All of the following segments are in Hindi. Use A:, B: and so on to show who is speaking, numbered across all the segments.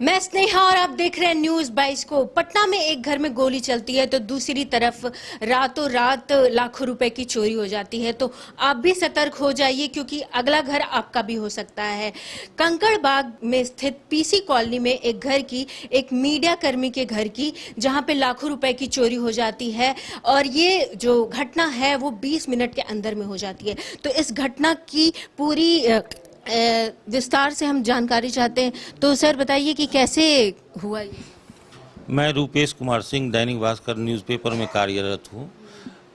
A: मैं स्नेहा और आप देख रहे हैं न्यूज 22 को। पटना में एक घर में गोली चलती है तो दूसरी तरफ रातों रात लाखों रुपए की चोरी हो जाती है। तो आप भी सतर्क हो जाइए क्योंकि अगला घर आपका भी हो सकता है। कंकड़बाग में स्थित पीसी कॉलोनी में एक घर की, एक मीडिया कर्मी के घर की, जहां पे लाखों रुपए की चोरी हो जाती है और ये जो घटना है वो 20 मिनट के अंदर में हो जाती है। तो इस घटना की पूरी विस्तार से हम जानकारी चाहते हैं। तो सर बताइए कि कैसे हुआ ये?
B: मैं रूपेश कुमार सिंह दैनिक भास्कर न्यूज़पेपर में कार्यरत हूँ।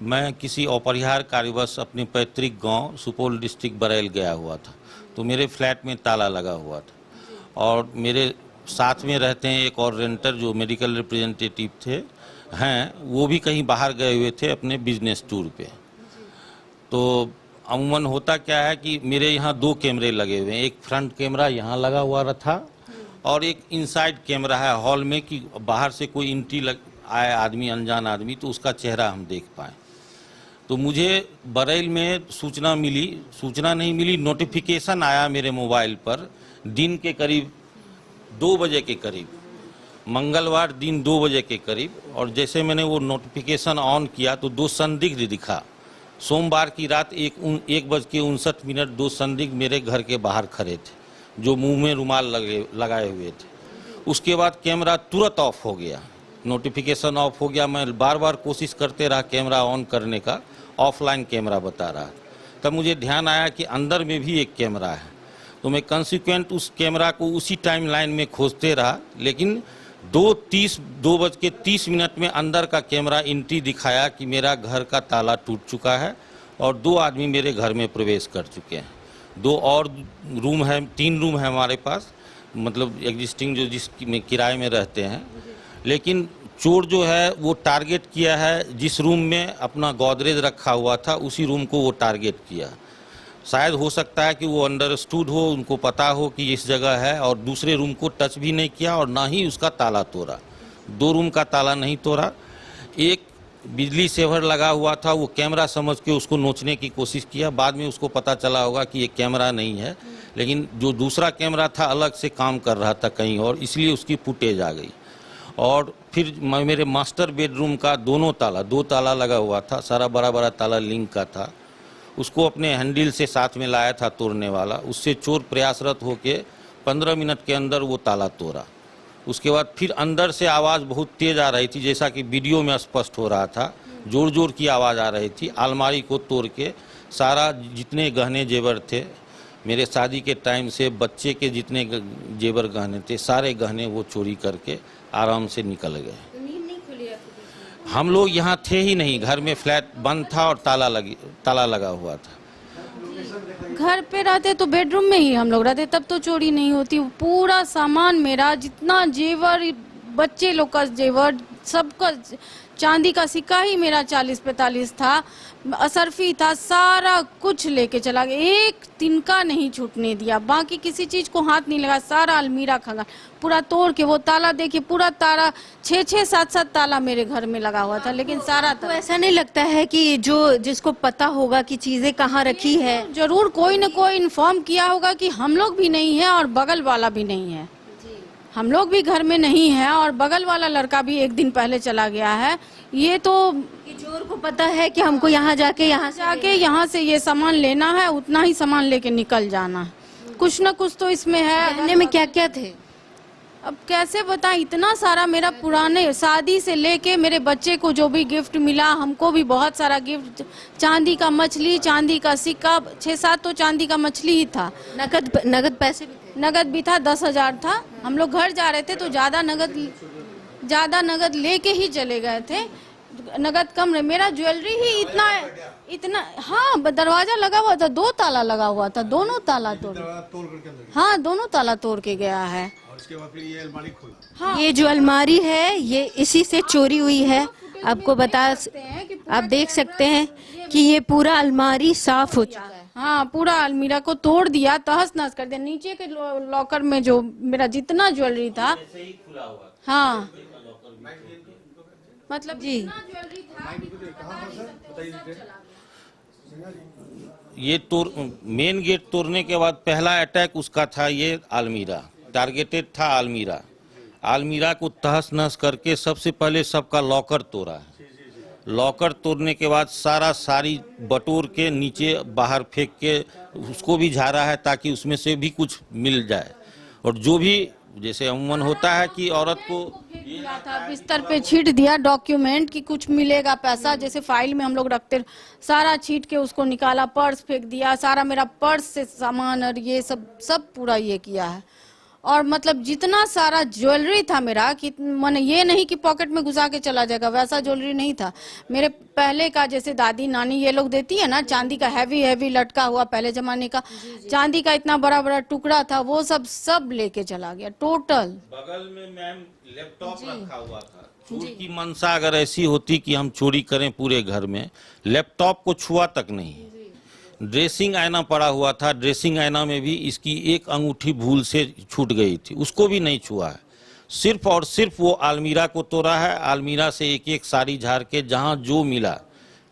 B: मैं किसी अपरिहार्य कार्यवश अपने पैतृक गांव सुपौल डिस्ट्रिक्ट बरैल गया हुआ था, तो मेरे फ्लैट में ताला लगा हुआ था और मेरे साथ में रहते हैं एक और रेंटर जो मेडिकल रिप्रेजेंटेटिव हैं, वो भी कहीं बाहर गए हुए थे अपने बिजनेस टूर पे। तो अमूमन होता क्या है कि मेरे यहाँ 2 कैमरे लगे हुए हैं, एक फ्रंट कैमरा यहाँ लगा हुआ था और एक इनसाइड कैमरा है हॉल में कि बाहर से कोई एंट्री आए आदमी, अनजान आदमी, तो उसका चेहरा हम देख पाए। तो मुझे बरैल में सूचना नहीं मिली, नोटिफिकेशन आया मेरे मोबाइल पर दिन के करीब 2 बजे के करीब, मंगलवार दिन 2 बजे के करीब। और जैसे मैंने वो नोटिफिकेशन ऑन किया तो 2 संदिग्ध दिखा। सोमवार की रात 1:59 2 संदिग्ध मेरे घर के बाहर खड़े थे जो मुंह में रुमाल लगाए हुए थे। उसके बाद कैमरा तुरंत ऑफ हो गया, नोटिफिकेशन ऑफ हो गया। मैं बार बार कोशिश करते रहा कैमरा ऑन करने का, ऑफलाइन कैमरा बता रहा। तब मुझे ध्यान आया कि अंदर में भी एक कैमरा है, तो मैं कंसिक्वेंट उस कैमरा को उसी टाइम लाइन में खोजते रहा। लेकिन 2:30 में अंदर का कैमरा एंट्री दिखाया कि मेरा घर का ताला टूट चुका है और 2 आदमी मेरे घर में प्रवेश कर चुके हैं। 2 और रूम है, 3 रूम है हमारे पास, मतलब एग्जिस्टिंग जो जिसमें किराए में रहते हैं। लेकिन चोर जो है वो टारगेट किया है जिस रूम में अपना गोदरेज रखा हुआ था, उसी रूम को वो टारगेट किया। शायद हो सकता है कि वो अंडरस्टूड हो, उनको पता हो कि इस जगह है, और दूसरे रूम को टच भी नहीं किया और ना ही उसका ताला तोड़ा। 2 रूम का ताला नहीं तोड़ा। एक बिजली सेवर लगा हुआ था, वो कैमरा समझ के उसको नोचने की कोशिश किया। बाद में उसको पता चला होगा कि ये कैमरा नहीं है, लेकिन जो दूसरा कैमरा था अलग से काम कर रहा था कहीं और, इसलिए उसकी फुटेज आ गई। और फिर मेरे मास्टर बेडरूम का 2 ताला लगा हुआ था, सारा बड़ा बड़ा ताला लिंक का था, उसको अपने हैंडल से साथ में लाया था तोड़ने वाला। उससे चोर प्रयासरत होके 15 मिनट के अंदर वो ताला तोड़ा। उसके बाद फिर अंदर से आवाज़ बहुत तेज़ आ रही थी, जैसा कि वीडियो में स्पष्ट हो रहा था, जोर जोर की आवाज़ आ रही थी। अलमारी को तोड़ के सारा जितने गहने जेवर थे, मेरे शादी के टाइम से बच्चे के जितने जेवर गहने थे, सारे गहने वो चोरी करके आराम से निकल गए। हम लोग यहाँ थे ही नहीं, घर में फ्लैट बंद था और ताला लगा हुआ था।
C: घर पे रहते तो बेडरूम में ही हम लोग रहते, तब तो चोरी नहीं होती। पूरा सामान मेरा, जितना जेवर, बच्चे लोग का जेवर, सबका, चांदी का सिक्का ही मेरा 40-45 था, असरफी था, सारा कुछ लेके चला गया। एक तिनका नहीं छूटने दिया, बाकी किसी चीज को हाथ नहीं लगा। सारा अलमीरा खंगाल पूरा तोड़ के, वो ताला देखिए, पूरा ताला 6-6, 7-7 ताला मेरे घर में लगा हुआ था, लेकिन सारा
A: तो ऐसा नहीं लगता है कि जिसको पता होगा कि चीजें कहाँ रखी है,
C: जरूर कोई न कोई इन्फॉर्म किया होगा कि हम लोग भी नहीं है और बगल वाला भी नहीं है, हम लोग भी घर में नहीं है और बगल वाला लड़का भी 1 दिन पहले चला गया है। ये तो
A: कि चोर को पता है कि हमको यहाँ
C: यहाँ से ये सामान लेना है, उतना ही सामान लेके निकल जाना है। कुछ न कुछ तो इसमें है।
A: गहने में क्या क्या थे?
C: अब कैसे बताएं, इतना सारा मेरा पुराने शादी से लेके मेरे बच्चे को जो भी गिफ्ट मिला, हमको भी बहुत सारा गिफ्ट, चांदी का मछली, चांदी का सिक्का, 6-7 तो चांदी का मछली ही था।
A: नगद पैसे भी थे?
C: नगद भी था, 10,000 था। हम लोग घर जा रहे थे तो ज्यादा नगद लेके ही चले गए थे। नगद कम रहे, मेरा ज्वेलरी ही इतना हाँ, दरवाजा लगा हुआ था, 2 ताला लगा हुआ था, दोनों ताला तोड़, हाँ दोनों ताला तोड़ के गया है।
D: और उसके बाद फिर ये अलमारी खोला।
C: हाँ,
A: ये जो अलमारी है ये इसी से चोरी हुई है। आपको आप देख सकते हैं कि ये पूरा अलमारी साफ हो चुका है।
C: हाँ, पूरा अलमीरा को तोड़ दिया, तहस नहस कर दिया। नीचे के लॉकर में जो मेरा जितना ज्वेलरी था, हाँ मतलब
A: जी,
C: ज्वेलरी था,
B: ये मेन गेट तोड़ने के बाद पहला अटैक उसका था, ये अलमीरा टारगेटेड था, अलमीरा। अलमीरा को तहस नहस करके सबसे पहले सबका लॉकर तोड़ा है। लॉकर तोड़ने के बाद सारा साड़ी बटोर के नीचे बाहर फेंक के उसको भी झाड़ा है ताकि उसमें से भी कुछ मिल जाए। और जो भी जैसे अमूमन होता है कि औरत को
C: दिया था, बिस्तर पे छीट दिया डॉक्यूमेंट कि कुछ मिलेगा पैसा, जैसे फाइल में हम लोग रखते, सारा छीट के उसको निकाला, पर्स फेंक दिया, सारा मेरा पर्स से सामान और ये सब पूरा ये किया है। और मतलब जितना सारा ज्वेलरी था मेरा कि मैंने ये नहीं कि पॉकेट में घुसा के चला जाएगा, वैसा ज्वेलरी नहीं था। मेरे पहले का जैसे दादी नानी ये लोग देती है ना, चांदी का हैवी लटका हुआ पहले जमाने का, चांदी का इतना बड़ा बड़ा टुकड़ा था, वो सब लेके चला गया टोटल।
B: बगल में मैम लैपटॉप रखा हुआ था। चोर की मंशा अगर ऐसी होती कि हम चोरी करें पूरे घर में, लैपटॉप को छुआ तक नहीं। ड्रेसिंग आईना पड़ा हुआ था, ड्रेसिंग आईना में भी इसकी एक अंगूठी भूल से छूट गई थी, उसको भी नहीं छुआ है। सिर्फ और सिर्फ वो अलमीरा को तोड़ा है। अलमीरा से एक एक साड़ी झाड़ के जहां जो मिला,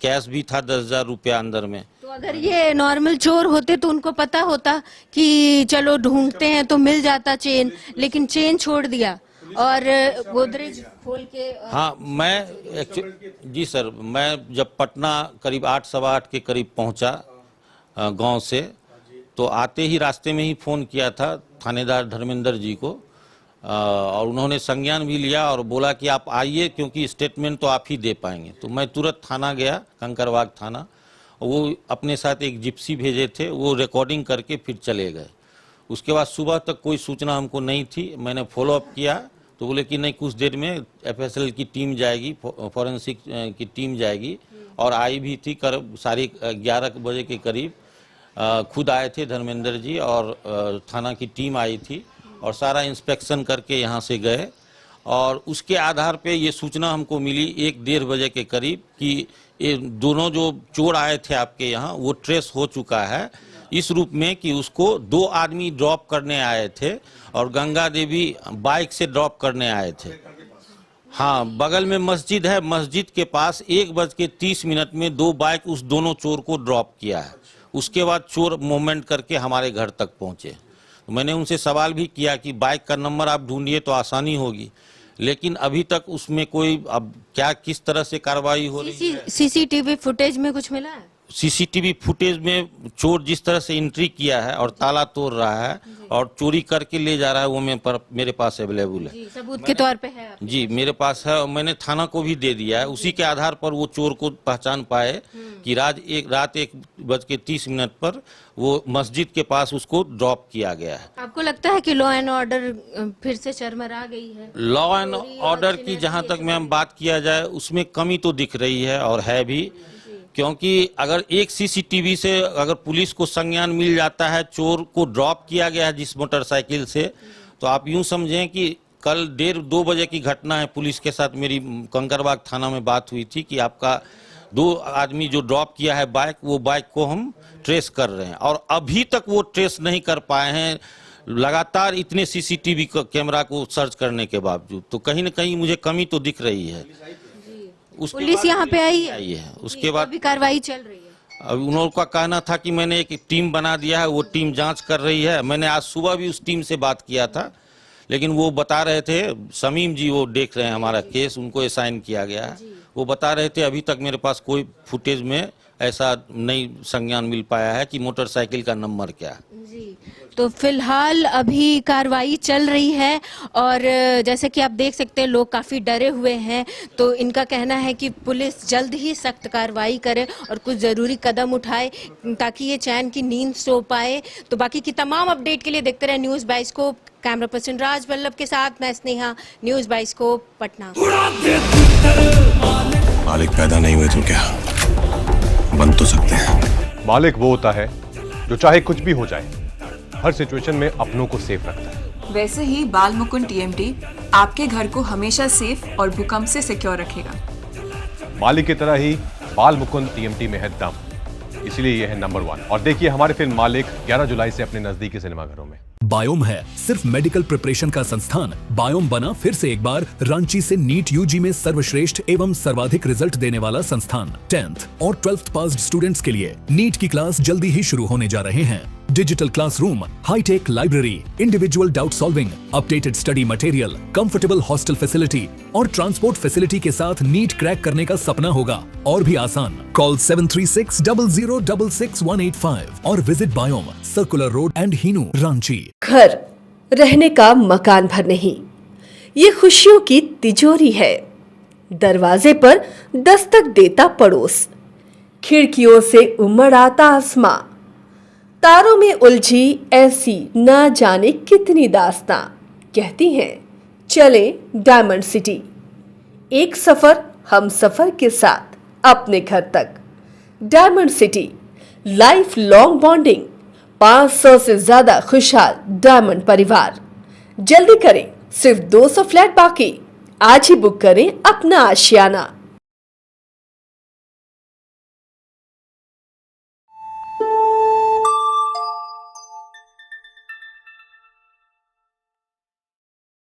B: कैश भी था 10,000 रुपया अंदर में।
A: तो अगर ये नॉर्मल चोर होते तो उनको पता होता कि चलो ढूंढते हैं तो मिल जाता चेन, लेकिन चेन छोड़ दिया और गोदरेज खोल के।
B: हाँ, मैं जी सर, मैं जब पटना करीब 8 सवा 8 के करीब पहुंचा गांव से, तो आते ही रास्ते में ही फ़ोन किया था थानेदार धर्मेंद्र जी को, और उन्होंने संज्ञान भी लिया और बोला कि आप आइए क्योंकि स्टेटमेंट तो आप ही दे पाएंगे। तो मैं तुरंत थाना गया, कंकरबाग थाना। वो अपने साथ एक जिप्सी भेजे थे, वो रिकॉर्डिंग करके फिर चले गए। उसके बाद सुबह तक कोई सूचना हमको नहीं थी। मैंने फॉलोअप किया तो बोले कि नहीं, कुछ देर में FSL की टीम जाएगी, फॉरेंसिक की टीम जाएगी, और आई भी थी। करीब 11:30 बजे के करीब खुद आए थे धर्मेंद्र जी और थाना की टीम आई थी और सारा इंस्पेक्शन करके यहाँ से गए। और उसके आधार पे ये सूचना हमको मिली 1-1:30 बजे के करीब कि ये दोनों जो चोर आए थे आपके यहाँ, वो ट्रेस हो चुका है इस रूप में कि उसको 2 आदमी ड्रॉप करने आए थे और गंगा देवी बाइक से ड्रॉप करने आए थे। हाँ, बगल में मस्जिद है, मस्जिद के पास 1:30 में 2 बाइक उस दोनों चोर को ड्रॉप किया है। उसके बाद चोर मूवमेंट करके हमारे घर तक पहुंचे। तो मैंने उनसे सवाल भी किया कि बाइक का नंबर आप ढूंढिए तो आसानी होगी, लेकिन अभी तक उसमें कोई, अब क्या किस तरह से कार्रवाई हो रही है।
A: CCTV फुटेज में कुछ मिला है?
B: CCTV फुटेज में चोर जिस तरह से एंट्री किया है और ताला तोड़ रहा है और चोरी करके ले जा रहा है, वो मेरे पास अवेलेबल है,
A: सबूत के तौर पे है आपके?
B: जी मेरे पास है और मैंने थाना को भी दे दिया है। उसी के आधार पर वो चोर को पहचान पाए कि रात 1:30 पर वो मस्जिद के पास उसको ड्रॉप किया गया है।
A: आपको लगता है कि लॉ एंड ऑर्डर फिर से चरमरा गई है?
B: लॉ एंड ऑर्डर की जहां तक मैम बात किया जाए, उसमें कमी तो दिख रही है और है भी, क्योंकि अगर एक CCTV से अगर पुलिस को संज्ञान मिल जाता है, चोर को ड्रॉप किया गया है जिस मोटरसाइकिल से, तो आप यूं समझें कि कल 1:30-2 बजे की घटना है। पुलिस के साथ मेरी कंकरबाग थाना में बात हुई थी कि आपका 2 आदमी जो ड्रॉप किया है बाइक, वो बाइक को हम ट्रेस कर रहे हैं, और अभी तक वो ट्रेस नहीं कर पाए हैं लगातार इतने CCTV कैमरा को सर्च करने के बावजूद। तो कहीं ना कहीं मुझे कमी तो दिख रही है।
A: पुलिस यहाँ पे आई
B: है, उसके बाद
A: भी कार्रवाई चल रही है।
B: अब उन लोगों का कहना था कि मैंने एक टीम बना दिया है, वो टीम जांच कर रही है। मैंने आज सुबह भी उस टीम से बात किया था, लेकिन वो बता रहे थे, शमीम जी वो देख रहे हैं हमारा केस, उनको असाइन किया गया है, वो बता रहे थे अभी तक मेरे पास कोई फुटेज में ऐसा नहीं संज्ञान मिल पाया है कि मोटरसाइकिल का नंबर क्या है।
A: जी, तो फिलहाल अभी कार्रवाई चल रही है और जैसे कि आप देख सकते हैं लोग काफ़ी डरे हुए हैं। तो इनका कहना है कि पुलिस जल्द ही सख्त कार्रवाई करे और कुछ ज़रूरी कदम उठाए ताकि ये चैन की नींद सो पाए। तो बाकी की तमाम अपडेट के लिए देखते रहे न्यूज़ बाइस्कोप। कैमरा पर्सन राज वल्लभ के साथ मैं स्नेहा, न्यूज़ बाइस्कोप पटना।
E: मालिक पैदा नहीं हुए तो क्या बन तो सकते हैं।
F: मालिक वो होता है जो चाहे कुछ भी हो जाए, हर सिचुएशन में अपनों को सेफ रखता है।
G: वैसे ही बाल मुकुंद TMT आपके घर को हमेशा सेफ और भूकंप से सिक्योर रखेगा।
F: मालिक की तरह ही बाल मुकुंद TMT में है दम, इसलिए यह है नंबर 1। और देखिए हमारे फिल्म मालिक 11 जुलाई से अपने नजदीकी सिनेमाघरों में।
H: बायोम है सिर्फ मेडिकल प्रिपरेशन का संस्थान। बायोम बना फिर से एक बार रांची से नीट UG में सर्वश्रेष्ठ एवं सर्वाधिक रिजल्ट देने वाला संस्थान। 10th और 12th पास्ड स्टूडेंट्स के लिए नीट की क्लास जल्दी ही शुरू होने जा रहे हैं। Digital classroom, high tech library, individual doubt solving, updated study material, comfortable hostel facility और ट्रांसपोर्ट फैसिलिटी के साथ नीट क्रैक करने का सपना होगा और भी आसान। कॉल 7360066185 और visit Biome, circular road and Hinoo, Ranchi.
I: घर रहने का मकान भर नहीं, ये खुशियों की तिजोरी है। दरवाजे पर दस्तक देता पड़ोस, खिड़कियों से उमड़ आता आसमां, तारों में उलझी ऐसी न जाने कितनी दास्तां। कहती हैं चले डायमंड सिटी, एक सफर हम सफर के साथ अपने घर तक। Diamond city, life long bonding, 500 से ज्यादा खुशहाल डायमंड परिवार। जल्दी करें, सिर्फ 200 फ्लैट बाकी। आज ही बुक करें अपना आशियाना।